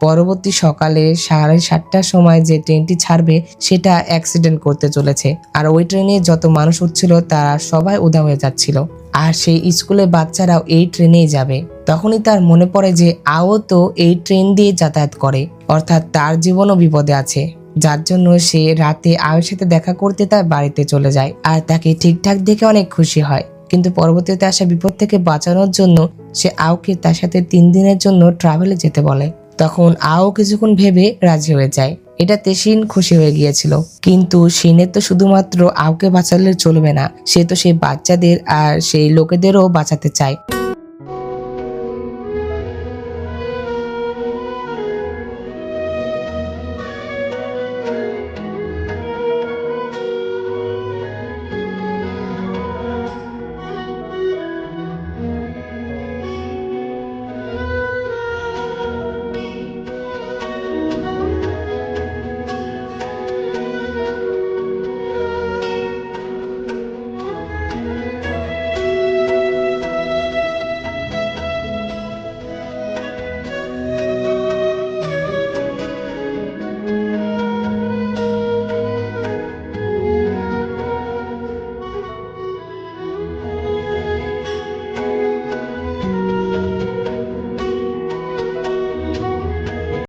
পরবর্তী সকালে 7:30টার সময় যে ট্রেনটি ছাড়বে সেটা অ্যাক্সিডেন্ট করতে চলেছে। আর ওই ট্রেনে যত মানুষ উঠছিল তারা সবাই উধাও হয়ে যাচ্ছিল। আর সেই স্কুলে বাচ্চারাও এই ট্রেনেই যাবে। তখনই তার মনে পড়ে যে আও তো এই ট্রেন দিয়ে যাতায়াত করে, অর্থাৎ তার জীবনও বিপদে আছে। যার জন্য সে রাতে আওয়ের সাথে দেখা করতে তার বাড়িতে চলে যায় আর তাকে ঠিকঠাক দেখে অনেক খুশি হয়। কিন্তু পরবর্তীতে আসা বিপদ থেকে বাঁচানোর জন্য সে আওকে তার সাথে 3 দিনের জন্য ট্রাভেলে যেতে বলে। তখন আও কিছুক্ষণ ভেবে রাজি হয়ে যায়। এটাতে শিন খুশি হয়ে গিয়েছিল, কিন্তু শিনের তো শুধুমাত্র আওকে বাঁচালে চলবে না, সে তো সেই বাচ্চাদের আর সেই লোকেদেরও বাঁচাতে চায়।